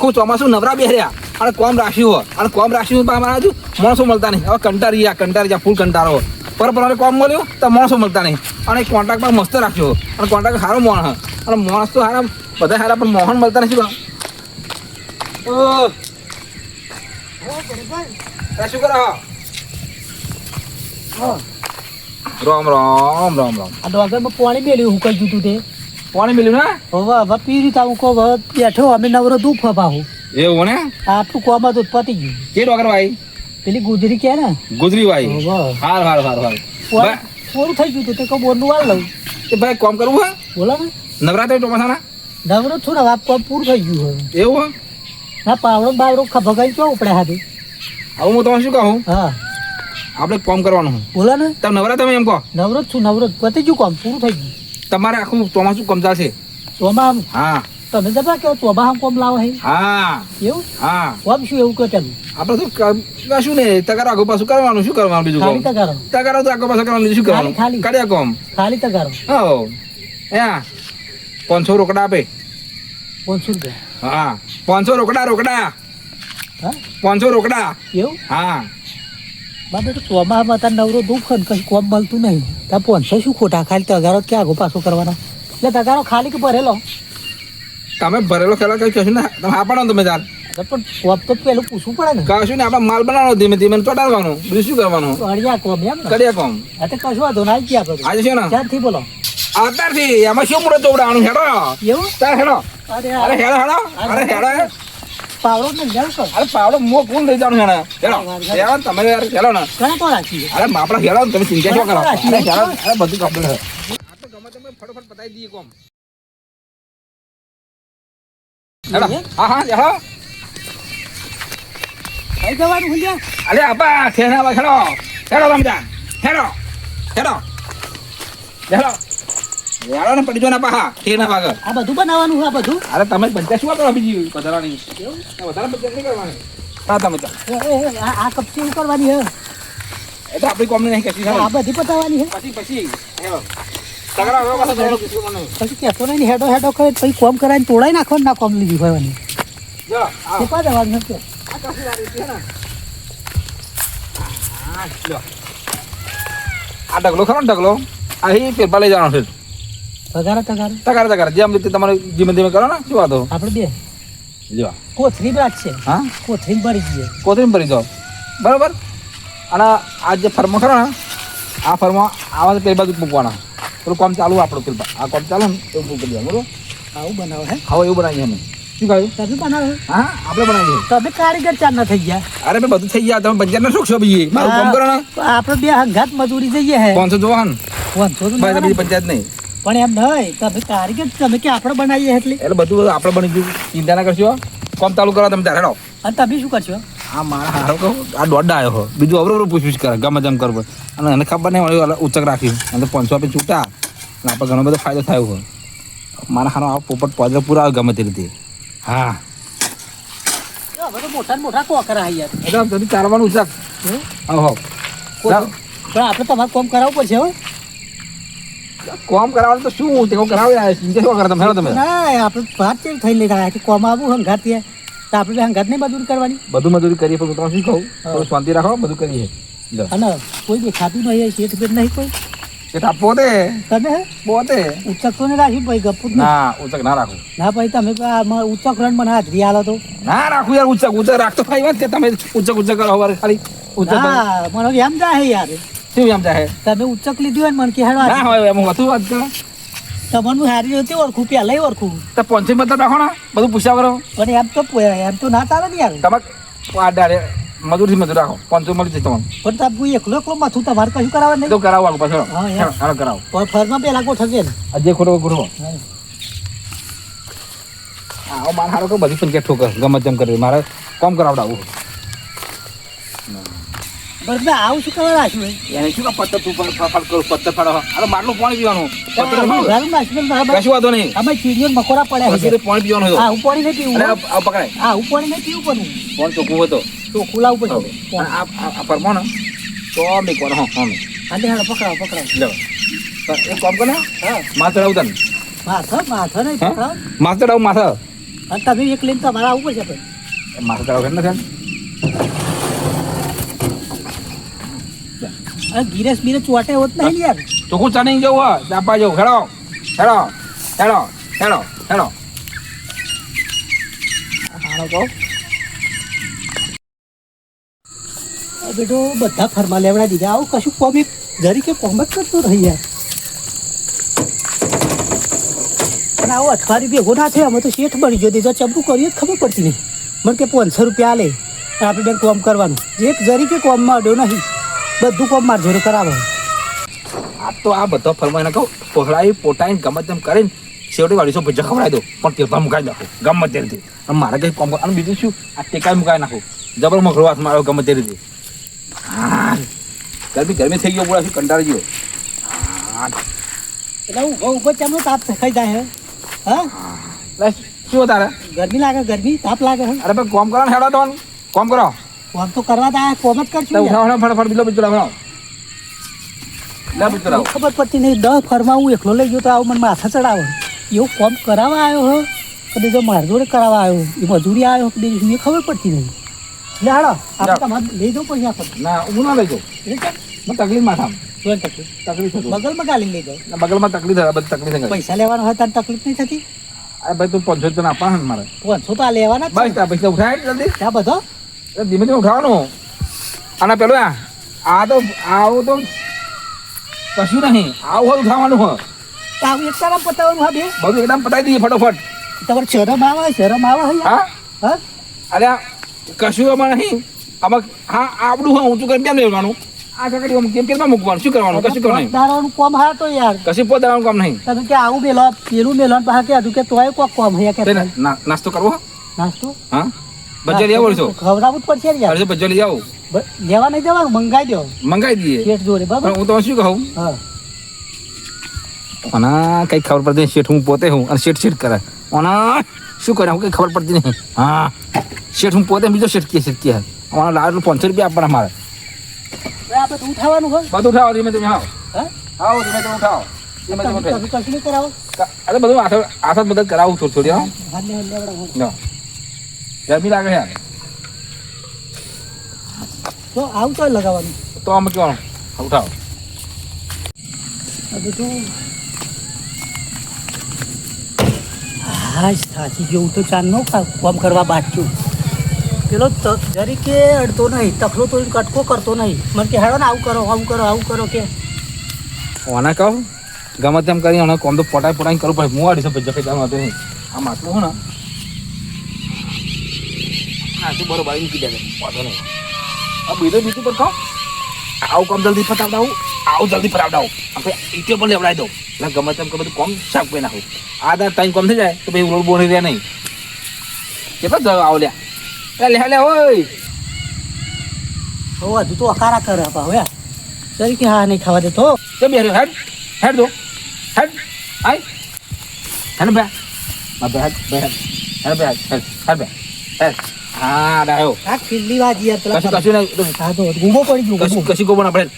આખું ચોમાસું નવરા બેહર્યા અને કોમ રાખ્યું અને કોમ રાખ્યું અમારા હજુ માણસો મળતા નહીં. હવે કંટારી ફૂલ કંટાળો પર કોમ મળ્યું તો માણસો મળતા નહીં અને કોન્ટ્રાક્ટ પણ મસ્ત રાખ્યો અને કોન્ટ્રાક્ટ સારો માણસ અને માણસ તો સારા બધા સારા પણ મોહન મળતા નથી. શું કરો? રામ રામ રામ રામ. આ ડોગરમાં પાણી મેલ્યું હું કઈ તું તે પાણી મેલ્યું ને હવે પી રીતા હું કહું હવે બેઠો અમે નવરો દુઃખ પાહું એવું ને આટલું કોમ હતું પતી ગયું. કે ડોગર ભાઈ પેલી ગુજરી કે ને ગુજરી ભાઈ હાર પૂરું થઈ ગયું તે કહું બોરનું વાળ લઉં એ ભાઈ કોમ કરવું હે બોલો ને નવરાત્રી ચોમાસાના નવરો છું ને વાત કોમ પૂરું થઈ ગયું હવે એવું હે ના પાવડો બાવડો ભગાઈ ક્યાં ઉપડે હાથે. હવે હું તમને શું કહું હા આપણે કોમ કરવાનું બોલો ને તમે નવરા તમે એમ કહો નવરો જ છું નવરો જ પતી ગયું કોમ પૂરું થઈ ગયું. તમારે આખું ચોમાસું કોમ ચાલશે. ચોમા હા તમે જતા કેવો ચોમા કોમ લાવો હે હા એવું હા કોમ શું એવું કહો તમે આપણે તો કશું ને તગારો આગળ પાછું કરવાનું શું કરવાનું બીજું ખાલી કોમ તગારો તગારો તો આગળ પાછું કરવાનું બીજું શું કરવાનું ખાલી. કર્યા કોમ ખાલી તગારો હો હા 500 રોકડા આપે 500 રૂપિયા હા 500 રોકડા હા 500 રોકડા એવું હા બાબા તો ચોમામાં તાર નવરો દુઃખ ને કશું કોમ મળતું નહીં તાર 500 શું ખોટા ખાલી તગારો ક્યાં આગો પાછો કરવાનો એટલે તગારો ખાલી કે ભરેલો તમે ભરેલો ખેલા કઈ કશું ને તમે હા પાડો તમે ચાલ પણ કોમ તો પેલું પૂછવું પડે ને કશું ને આપણે માલ બનાવવાનો ધીમે ધીમે ચોટાડવાનું બીજું શું કરવાનું અડિયા કોમ એમ ને કર્યા કોમ આ તો કશું વાંધો ના આવી આપણે આજે છે ને ક્યારથી બોલો અત્યારથી એમાં શું મુરત ચોવડાવવાનું હેડો એવું તાર હેડો અરે અરે હેડો પાવડો ને જાવ કર અરે પાવડો મો કોણ લઈ જવાનું હેડો હેડો તમે યાર હેડો ને ઘણા તો રાખીએ અરે આપણે હેડો તમે ચિંતા શું કરો અરે હેડો અરે બધું કમ્પ્લીટ છે આ તો ગમે તમે ફટાફટ પતાવી દઈએ કોમ હેડો હા હેડો કઈ જવાનું ભૂલ્યા અરે આપા ઠેના વા હેડો તમે જા હેડો હેડો ને પડી જો ના પાહા ઠેના વાગર આ બધું બનાવવાનું છે આ બધું અરે તમે પંચાયત શું કરો બીજી વધારાની વધારે પંચાયત નહીં કરવાની હા તમે આ કપચી શું કરવાની હે એ તો આપણી કોમની નહીં કશી આ બધી પતાવવાની હે પછી તગડા હવે પાછો દોડો કીધું મને પછી કહેતો નહીં હેડો હેડો કરે પછી કોમ કરાવીને તોડાઈ નાખવાનું ના કોમ લીધી ભરવાની જો કેટલા જવાનું છે આ કશી લાગી છે ને હા લો આ ઢગલો ખરો ને ઢગલો અહીં પેપર લઈ જવાનો છે તગાર જેમ રીતે તમારે ધીમે ધીમે કરો ને શું વાતો આપણે બે જો કોથરી રાખશે હા કોથરી ભરી દઈએ કોથરીમ ભરી દો બરાબર અને આ જે ફર્મો ખરો ને આ ફર્મો આવા તો પેલી બાજુ મૂકવાના પેલું કામ ચાલુ આપણું પેલું આ કામ ચાલે ને એવું મૂકી દે બરોબર આવું બનાવો હે હવે એવું બનાવીએ અમે શું કહ્યું તમે બનાવો હા આપણે બનાવીએ તમે કારીગર ચાર ના થઈ ગયા અરે ભાઈ બધું થઈ ગયા તમે બજાર ના શોખશો બીજી મારું કામ કરો ને આપણે બે હંગાત મજૂરી જઈએ હે 500 જોવાન 500 ભાઈ બીજી પંચાયત નહીં પણ એમ નહીં તમે કારીગર તમે કે આપણે બનાવીએ એટલે બધું આપણે બની ગયું ચિંતા ના કરશો કામ ચાલુ કરો તમે ત્યારે હેડો અને તમે શું કરશો આ મારા હારો કહું આ દોડા આવ્યો હો બીજું અવરો પૂછપૂછ કરે ગમે તેમ કરવું અને એને ખબર નહીં મળ્યું ઉચક રાખ્યું અને 500 આપી છૂટા અને આપણે ઘણો બધો ફાયદો થયો હોય મારા હારો આ પોપટ પોદરે પૂરા આવે ગમે તે રીતે હા હવે તો મોટા કોકરા યાર એટલે તમે ચાલવાનું ઉચક હો પણ આપણે તમારે કોમ કરાવવું પડશે હો કોમ કરાવવાનું તો શું તે કરાવે ચિંતા શું કરે તમે હેડો તમે ના આપણે વાત કેમ થઈ લેતા કે કોમ આવું હંગાત ત્યાં તો આપણે હંગાત નહીં મજૂરી કરવાની બધું મજૂરી કરીએ પણ તમે શું કહું થોડું શાંતિ રાખો બધું કરીએ અને કોઈ દેખાતું નહીં શેઠ પેટ નહીં કોઈ એ પોતે તમે પોતે ઉચક તો નહીં રાખ્યું ભાઈ ગપુત ના ઉચક ના રાખું ના ભાઈ તમે ઉચક રન મને હાજરી આલો તો ના રાખું યાર ઉચક રાખતો ભાઈ વાત કે તમે ઉચક કરો હવે ખાલી ઉચક મને એમ જાય યાર શું એમ જાય તમે ઉચક લીધી હોય ને મને કે હેડો ના હોય એમ હતું વાત કરો તમારું હારી હતી ઓળખું પહેલા ઓળખું તો 500 બધા રાખો ને બધું પૂછ્યા કરો પણ એમ તો ના ચાલે ને યાર તમે આડાડે મજૂરથી મજૂર રાખો 500 મળી જાય તમને પણ તમે એકલો માથું તમારે કશું કરાવે નહીં તો કરાવો આગળ પાછળ હા યાર હાલો કરાવો પણ ફરમાં પેલા ગોઠવજે ને આ જે ખોટો ખોટો હા મારે હારો બધી પંચાયત ઠોકર ગમે તેમ કરી મારે કોમ કરાવડાવું બસ મેં આવું શું કરવા રાખ્યું એને શું પત્તર તું કરું પત્તર ફાડો અરે માટલું પાણી પીવાનું કશું વાંધો નહીં અમે ચીડીઓ મકોડા પડ્યા છે પાણી પીવાનું હા હું પાણી નહીં પીવું આ પકડાય હા હું પાણી નહીં પીવું પણ ફોન ચોખ્ખું હતો તો ખુલાવું પડશે આ પરમો ને તો મેકવાનો હા અમે આજે હાલો પકડાવો લો એક કામ કરો ને હા માથે ચડાવું તને માથા નહીં પકડાવ માથે ચડાવું માથે અને તમે એક લઈને તમારે આવવું પડશે પણ માથે ચડાવ ને સાહેબ અને ગિરેશ બીરે ચોટે હોત નહીં ને યાર ચોખ્ખું ચણી જવું હોય ચાપા જવું હેડો હેડો હેડો હેડો હેડો હાલો કહો બેટો બધા ફરમા લેવડા દીધા આવું કશું કોમ એક જરી કે કોમ જ કરતો રહી યાર અને આવો અઠવાડિયું ભેગો ના થયો અમે તો શેઠ બની ગયો જો ચંપુ કરીએ જ ખબર પડતી નહીં મને કે 500 રૂપિયા લે આપણે બેન કોમ કરવાનું એક જરી કે કોમમાં અડ્યો નહીં બધું કોમ માર જોડે કરાવે આ તો આ બધો ફરમાઈને કહું પહોળાઈ પોટાઈને ગમે તેમ કરીને છેવટે વાળીસો ભજ્જા ખવડાવી દો પણ તેલમાં મુકાઈ નાખો ગમે તે રીતે અને મારે કંઈ કોમ અને બીજું શું આ ટેકાઈ મુકાઈ નાખો જબર મખડો હાથ મારો ગમે તે રીતે હા ગરમી થઈ ગયો બોલા શું કંટાળી ગયો હા એટલે હું ઉભો ચામનો તાપ ખાઈ જાય હે હા એટલે શું તારે ગરમી લાગે ગરમી તાપ લાગે હે અરે ભાઈ કોમ કરો ને હેડો તો કોમ કરો કોમ તો કરવા દા કોમ જ કરશું યાર. ઉઠાવો ફટાફટ બીજો બીજો લાવો લે બીજો લાવો ખબર પડતી નહીં 10 ફરમાં હું એકલો લઈ ગયો તો આવું મને માથા ચડાવે એવું કોમ કરાવવા આવ્યો હો કદી જો માર જોડે કરાવવા આવ્યો એ મજૂરી આવ્યો કદી મને ખબર પડતી નહીં લે હાડો આપણે તમારે લઈ દો પછી આપણે ના હું ના લઈ જાઉં મને તકલીફ માથામાં તકલીફ તકલીફ થતું બગલમાં ગાલી લઈ જાઓ બગલમાં તકલીફ થાય બધી તકલીફ થાય પૈસા લેવાનો હોય તાર તકલીફ નહીં થતી અરે ભાઈ તું 500 રૂપિયા આપવા ને મારે 500 તો આ લેવાના જ બસ તાર પૈસા ઉઠાય જલ્દી ત્યાં બધો એટલે ધીમે ધીમે ઉઠાવવાનું અને પેલું આ તો આવું તો કશું નહીં આવું હોય ઉઠાવવાનું હોય તો આવું એક તારા પતાવવાનું હા બે બધું એકદમ પતાવી દઈએ ફટોફટ તમારે શરમ આવે હે હા હા અરે આ કશું આમાં નહીં આમાં હા આપણું હા ઊંચું કરીને કેમ લેવાનું આ ચકડી કેમ કેમ મૂકવાનું શું કરવાનું કશું કરવાનું નહીં દારાનું કોમ હા તો યાર કશું પોતાનું કામ નહીં તમે કે આવું મેલો પેલું મેલો પાછા કે હજુ કે તોય કોક કોમ હે કે નાસ્તો કરવો નાસ્તો હા બજાર લઈ આવો છો ખવડાવવું જ પડશે ને યાર અરે બજાર લઈ આવો લેવા નહીં જવાનું મંગાઈ દો મંગાઈ દઈએ શેઠ જોડે બરાબર પણ હું તો શું કહું હા ઓના કઈ ખબર પડતી નહીં શેઠ હું પોતે હું અને શેઠ કરે ઓના શું કરે હું કઈ ખબર પડતી નહીં હા શેઠ હું પોતે બીજો શેઠ કે ઓના લાવ 500 રૂપિયા આપવાના મારે આપણે તો ઉઠાવવાનું હોય બધું ઉઠાવો ધીમે ધીમે આવો હા આવો ધીમે ધીમે ઉઠાવો ધીમે ધીમે ઉઠાવો કશું નહીં કરાવો અરે બધું હાથ મદદ કરાવું થોડી થોડી હા હાથ ને લેવડા ના ગરમી લાગે યાર તો આવું તો લગાવવાનું તો આમ કેવાનું ઉઠાવો હવે તો હા સાચી જેવું તો ચાંદ નો કામ કરવા બાટક્યું પેલો જરીકે અડતો નહીં તકલો તો કટકો કરતો નહીં મને કે હેડો ને આવું કરો કે ઓના કહું ગમે તેમ કરી અને કોમ તો પટાઈ કરવું પડે હું આડી સબ જખે જવાનું હતું નહીં આ માટલું હું ને હા તું બરોબર મૂકી દે વાંધો નહીં આ બીજું પર કહો આવું કામ જલ્દી ફટાવડાવું આવું જલ્દી ફટાવડાવું આપણે ઈટે પણ લેવડાવી દઉં એટલે ગમે તેમ બધું કોમ શાક કરી નાખું આ ટાઈમ કોમ થઈ જાય તો ભાઈ રોડ બોલી રહ્યા નહીં કેટલા જવા આવો લ્યા લે ઓય હજુ તો અકારા કરે હવે જરીકે હા નહીં ખાવા દેતો કેમ યાર હેડ દો હેડ આય હેડ બે હેડ હા ડાયો આ ખીલ્લી વાજી યાર પેલા કશું નહીં હા તો ઊભો પડી ગયો કશું ગોબો ના પડે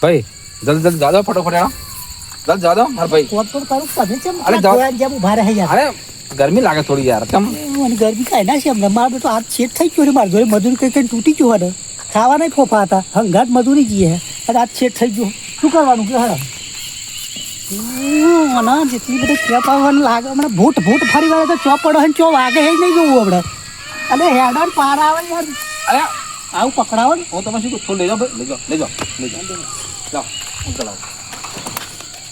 ભાઈ જલ્દી જાદો ફટોફટ હેડો જલ્દી જાદો માર ભાઈ કોટ તો કરું તમે કેમ અરે જાઓ. જેમ ઉભા રહે યાર અરે ગરમી લાગે થોડી યાર કેમ મને ગરમી કાંઈ ના છે હમણાં મારો બેટો હાથ સેટ થઈ ગયો ને મારે જોડે મજૂરી કઈ તૂટી ગયો ને ખાવા નહીં ફોફા હતા હંગાત મજૂરી જઈએ અને હાથ સેટ થઈ ગયો શું કરવાનું કે હા મને જેટલી બધી કેપ આવવાનું લાગે હમણાં ભૂટ ફરી વાળે તો ચો પડો ને ચો વાગે હે નહીં જોવું હમણાં અને હેડર પાર આવે યાર અરે આવું પકડાવો ને હું તમે શું કહું થોડું લઈ જાઓ ભાઈ લઈ જાઓ જાઓ હું ચલાવો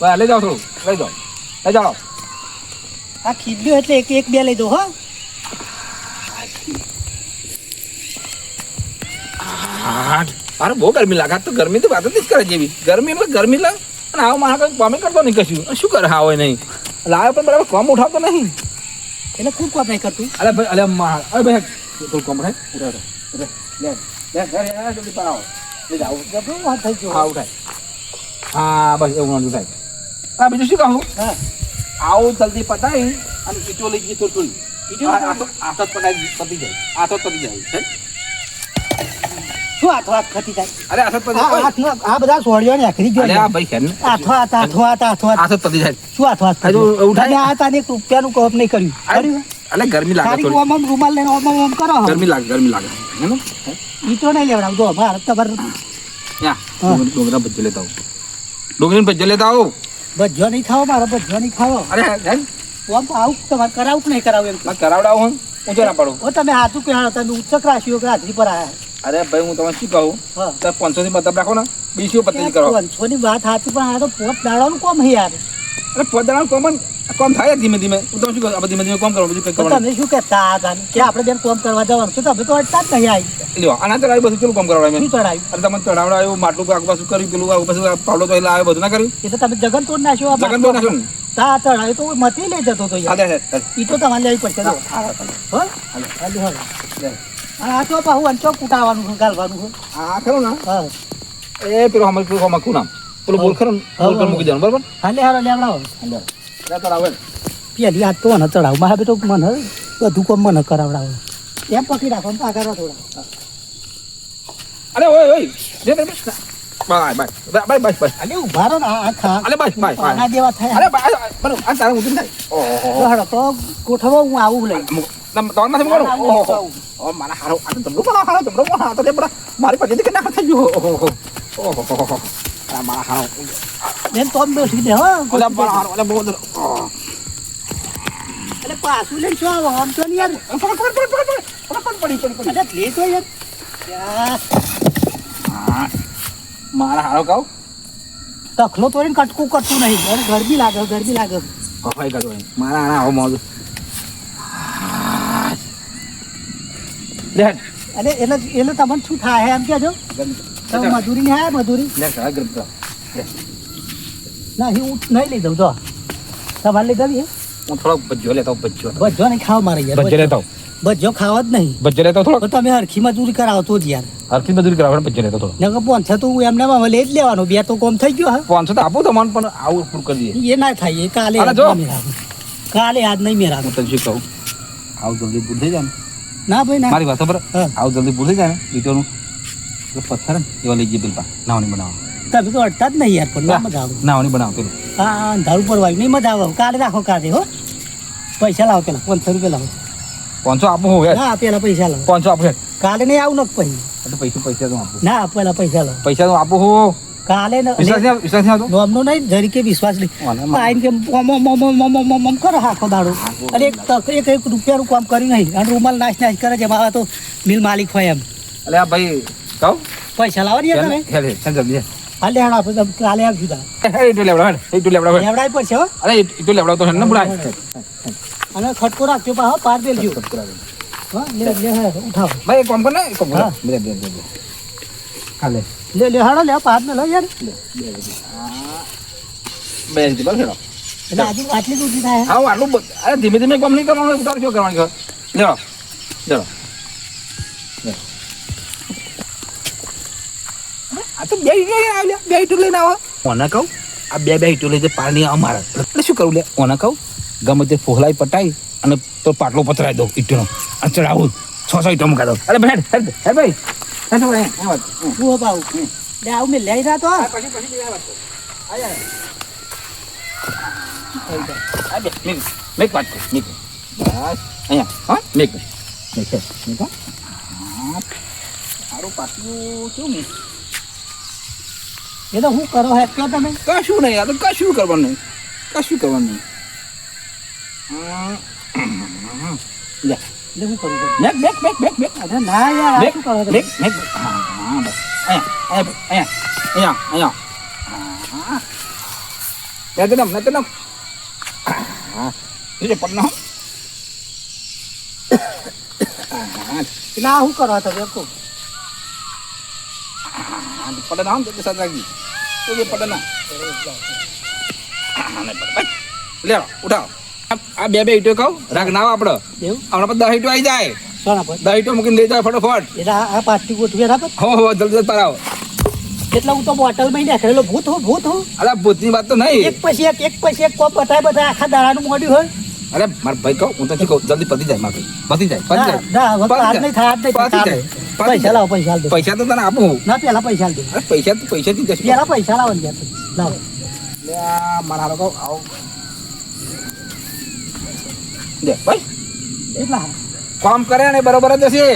ભાઈ લઈ જાઓ થોડું લઈ જાઓ આ ખીલ્યું એટલે એક બે લઈ દો હો અરે બહુ ગરમી લાગે તો ગરમી તો વાત જ કરે જેવી ગરમી એટલે ગરમી લાગે અને આવો મારા કંઈ કામે કરતો નહીં કશું શું કરે હા હોય નહીં લાવે પણ બરાબર કામ ઉઠાવતો નહીં એટલે ખૂબ કોપ નહીં કરતું અરે ભાઈ અરે ભાઈ થોડું કામ ઉઠાય જલ્દી પડાવો લઈ જાઓ જબરું વાત થઈ ગયો હા ઉઠાય હા બસ એવું ઉઠાય હા બીજું શું કહું હા આવું જલ્દી પતાવી અને ઈટો લઈ જઈએ થોડી આતો પતાવી પતી જાય આતો પતી જાય શું હાથ ખતી જાય અરે આતો પતી જાય આ બધા સોળિયો ને આખરી ગયો અરે આ ભાઈ હેન હાથો આતો પતી જાય શું હાથ હજુ ઉઠાય આ તાને 1 રૂપિયાનું કોપ નહીં કર્યું એટલે ગરમી લાગે ખાલી થોડી. ઓમ ઓમ રૂમાલ લઈને ઓમ કરો ગરમી લાગે હેને? ઈ તો નહીં લેવડાવ જો મારે તમારે યા, હા. ડુંગરા ભજીયો લેતા આવું. ડુંગળીને ભજીયો લેતા આવું. ભજ્યો નહીં ખાવો મારે ભજ્યો નહીં ખાવો અરે હેન, ઓમ આવું તમારે કરાવું કે નહીં કરાવું એમ મારે કરાવડાવું હું ઊંચો ના પાડું. ઓ તમે હાથું કે તમે ઉચ્ચક રાખ્યો કે હાજરી પર આયા અરે ભાઈ હું તમને શું કહું, હા તો 500 થી મતલબ રાખો ને, બીજું પતંગ કરો. 500 ની વાત સાચી પણ આ તો પોત દાડાનું કોમ હે યાર અરે પોતાનું કોમ થાય જ ધીમે ધીમે. હું તમને શું કહું, આપણે ધીમે ધીમે કોમ કરો, બીજું કંઈ તો કરવાનું તમે શું કહેતા હતા કે આપણે બેન કોમ કરવા જવાનું તો તમે તો અટતા જ નહીં આવી નહીં. લ્યો, આના ચડાવી બધું કેવું કામ કરવાનું મેં? શું ચડાવ્યું અરે તમે ચડાવડાવ્યું, માટલું આગુ પાછું કર્યું, પેલું આગુ પાછું પાવડો તો એટલે આવે, બધું ના કર્યું? એ તો તમે જગન તોડ નાખ્યો આ જગન તો નાખ્યું ને? તા ચડાવ્યું તો મતી લઈ જતો તો યાર હાલે, હાલે, ઈ તો તમારે લેવી પડશે જો. હાલે. હો હાલી હવે આ તો પાછું અંચો કૂટાવાનું છે ગાલવાનું છે આ ખરું ને? હા એ પેલું હમણાં પેલું હમણાં શું નામ? પેલું બોલ ખરું ને? બોલ પર મૂકી દેવાનું, બરાબર? હાલે હાલો લેવડાવો હાલે. લે ચડાવે. પેલી આ તો મને ચડાવ મારા બેટો મને બધું કોમ મને કરાવડાવો એમ પકડી રાખો ને પાકા થોડા અરે ઓય ઓય, લે લે બસ. Bye bye bye bye bye. અલે ઉભા રહો ને આ ખા અરે બાય બાય બાય. આના જેવા થાય અરે બાય બરાબર, આ તારે મૂકી થાય. ઓહો. હાલો તો ગોઠવો હું આવું લઈ તમે તમારે નથી મૂકવાનું? ઓહો. ઓ મારા હારો, આ તો તમરો પણ હારો, તમરો પણ હારો, તો તે બરા મારી પાસેથી કે ના થઈ ગયો. ઓહો. ઓહો. આ મારા હારો. બેન તો બેસી દે હો ઓલા મારા હારો, ઓલા બહુ દર. એટલે પાછું લઈને શું આવો આમ તો નહીં યાર પડી. અરે લે તો યાર યાર, મારા હારો કહું. તખલો તોડીને કટકું કરતું નહીં અને ગરમી લાગે હવાઈ કાઢો અહીં. મારા હારા આવો મોજ. લે એટલે તમને શું થાય એમ કેજો તમે મજૂરી ને આયા મજૂરી લે સળા ગરમ કરો. ના હું નહીં લઈ દઉં તો તમારે લઈ દઉં હું થોડો ભજીયો લેતા આવું, ભજીયો. ભજો નહીં ખાવ મારે યાર ભજીયો લેતા આવું. ભજો ખાવા જ નહીં ભજીયો લેતા આવું થોડો. તો તમે હરખી મજૂરી કરાવો તો જ યાર હરખી મજૂરી કરાવવાનું, ભજીયો લેતા થોડો. નકર પોંછે તો હું એમને હવે લઈ જ લેવાનો બે તો કોમ થઈ ગયો 500 તો આપો તમને, પણ આવું પૂરું કરી દઈએ. એ ના થાય એ કાલે અરે યાદ જો. ના મેળાવે. કાલે યાદ નહીં મેળાવે હું તને શું કહું, આવું જલ્દી પૂરું થઈ જાય ને, ના ભાઈ ના મારી વાત ખબર? હા. આવું જલ્દી પૂરું થઈ જાય ને, ઈટોનું જે પથ્થર ને એવા લઈ જઈએ પેલા નાવની બનાવવા. તમે તો અડતા જ નહીં યાર પણ ના મજા આવે નાવની બનાવો પેલું. હા અંધારું પડવાયું નહીં મજા આવે કાલે રાખો કાલે હો પૈસા લાવો પેલા 500 રૂપિયા લાવો 500 આપો હું યાર. ના પેલા પૈસા લાવો 500 આપો યાર. કાલે નહીં આવું ને પછી એટલે પૈસા તો આપો. ના પેલા પૈસા લાવો પૈસા તો આપો હું. કાલે વિશ્વાસ નહીં આવતો? નોમનો નહીં જરીકે વિશ્વાસ નહીં ઓને માં. આઈને કે મોમ કરો આખો દાડો અરે એક રૂપિયાનું કામ કર્યું નહીં અને રૂમાલ નાશ કરે છે મારા તો મિલ માલિક હોય એમ અલે આ ભાઈ કહું પૈસા લાવો ને યાર તમે હેડ હેડ જલ્દી હાલે હાલ આપણે કાલે આપશું તા હેડ ઈટો લેવડાવ, હેડ ઈટો લેવડાવ, હેડ. લેવડાવી પડશે હો અરે ઈટો લેવડાવ તો હેડ ને બુડાય. અને ખટકો રાખજો પા હો પાર દેલજો હા લે ઉઠાવો ભાઈ એક કામ કર ને, એક કામ કર. હા. બે. હાલે. લે હાડો લે પાર ને લો યાર બે રીતે બસ હેડો. એટલે આજુ આટલી જ ઊંધી થાય હા આટલું અરે ધીમે ધીમે કામ નહીં કરવાનું, ઉતાર શું કરવાનું છે? લેવો લેવો. આ તો બે ઈટો લઈને આવ્યા, બે ઈટો લઈને આવો. ઓને કહું આ બે ઈટો લઈ જાય પાણી અમારા, એટલે શું કરું લે? ઓને કહું ગમે તે ફોહલાઈ પટાઈ અને તો પાટલો પથરાઈ દઉં ઈટોનો અને ચડાવું 600 ઈટો મુકા દઉં. અરે હેડ હેડ હેડ ભાઈ હેડ ભાઈ આ વાત. હું પાઉં લે આવું મેં લઈ રહ્યા તો પછી આ વાત કર. આ બે મેક વાત કર, મેક. બસ અહીંયા હા મેક હા. સારું પાટલું કેવું નહીં? એ તો હું કરો હે કયો તમે કશું નહીં, આ તો કશું કરવાનું નહીં, કશું કરવાનું નહીં. લે એટલે હું કરું મેક. અરે ના યાર આ મેક શું કરો તમે મેક મેક. હા બસ અહીંયા. હા નતનમ. હા એ પડનો. ના હું કરો તમે કહો પડના હમ તો સાથ રાખી તો જે પડના. લે ઉઠાવ. આ બે ઈટો કહું રાગ ના આપડે એવું હમણાં 10 ઈટો આવી જાય. સોના પર 10 ઈટો મૂકીને લઈ જાય ફટોફટ. એટલે આ પાટી ગોઠવી રાખો હો જલ્દી પરાવો. એટલે હું તો બોટલમાં નાખેલો ભૂત હું અરે ભૂતની વાત તો નહીં. એક પછી એક કોપ બધા આખા દાડાનું મોડ્યું હોય અરે મારા ભાઈ કહું હું તો શું કહું જલ્દી પતી જાય મારે પતી જાય. ના હવે તો આજ નહીં થાય પૈસા લાવો પૈસા આલ દે પૈસા તો તને આપું હું. ના પેલા પૈસા આલ દે અરે પૈસા થી જશે. પેલા પૈસા લાવો ને યાર લાવો લે આ મારા હારો કહું આવો દે ભાઈ કેટલા કામ કરે ને બરોબર જ હશે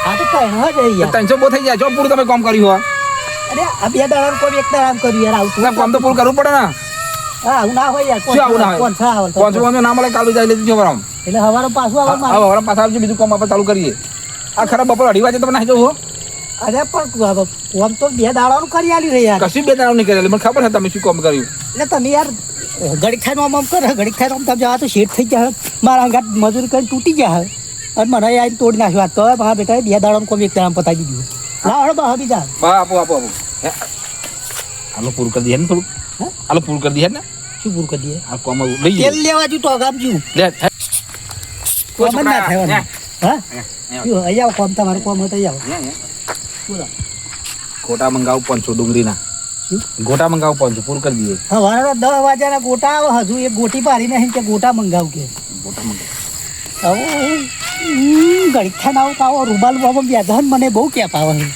આ તો પહેણવા જ યાર 300 બહુ થઈ જાય જો પૂરું તમે કામ કર્યું હોય અરે આ 2 દાડા કોઈ એક દાડા કર્યું યાર આવું તમે કામ તો પૂરું કરવું પડે ને હા આવું ના હોય યાર શું આવું ના હોય? કોણ છે આવું 500 ના મળે કાલુ જાય લેજો બરામ એટલે હવારે પાછું આવવાનું મારે. હવે પાછા આવજો બીજું કામ આપણે ચાલુ કરીએ આ ખરા બપોર 2:30 વાગે તમે નાહી જવું હો અરે પણ કોમ તો 2 દાડાનું કરી આલી રે યાર કશું 2 દાડા નહીં કરેલી મને ખબર છે તમે શું કામ કર્યું એટલે તમે યાર ઘડીક ખાઈને આમ કરે ઘડીક ખાઈને આમ તમે જવા તો શેઠ થઈ જાય મારા અંગાત મજૂરી કરીને તૂટી જાય અને મને આવીને તોડી નાખ્યો આ તો મારા બેટાએ 2 દાડાનું કોમ એક દાડામાં પતાવી દીધું લાવ હળો બહાર બી જા આપો હે હાલો પૂરું કરી દઈએ ને થોડું હે? હાલો પૂરું કરી દઈએ ને શું પૂરું કરી દઈએ આ કામ લઈ જઈએ તેલ લેવા જુ તો ગામ જુ લે કોમ જ ના થવાનું હા હે. શું અહીંયા આવો કોમ તમારું કોમ હોય તો અહીંયા આવો હે. બોલો ગોટા મંગાવું 500 ડુંગળીના શું? ગોટા મંગાવું 500 પૂરું કરી દઈએ હવારે 10 વાગ્યાના ગોટા આવે હજુ એક ગોટી પાડી નહીં કે ગોટા મંગાવ કે ગોટા મંગાવું ઘડીક ખાઈને આવું તો આવો રૂમાલ બાબા વ્યાધન મને બહુ કેપ આવે છે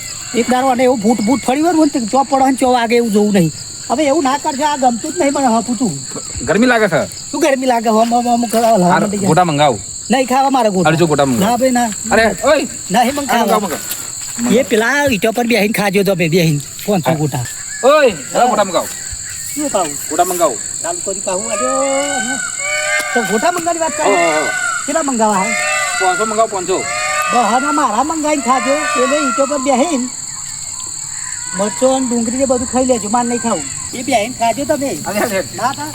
એક દારો અને એવું ભૂટ ફરી વાર ને ચો પડે ને ચો વાગે એવું જોવું નહીં હવે એવું ના કરજો આ ગમતું જ નહીં મને હા પૂછું ગરમી લાગે છે શું ગરમી લાગે હમ ગોટા મંગાવું નહીં ખાવા મારે ગોટા અડજો ગોટા મંગાવું ના ભાઈ ના અરે ઓય નહીં મંગ ખાવા મંગાવ એ પેલા ઈટો પર બેહીને ખાજો તો બેહીને 500 ગોટા ઓય ગોટા મંગાવું શું ખાવું ગોટા મંગાવું ચાલુ કરી ખાવું અરે તો ગોટા મંગાની વાત કરી કેટલા મંગાવા હે 500 મંગાવું 500 બહાના મારા મંગાઈને ખાજો એટલે ઈટો પર બેહીને મરચો અને ડુંગળી ને બધું ખાઈ લેજો માર નહીં ખાવું એ બેહીને ખાજો તમે અરે ના થાય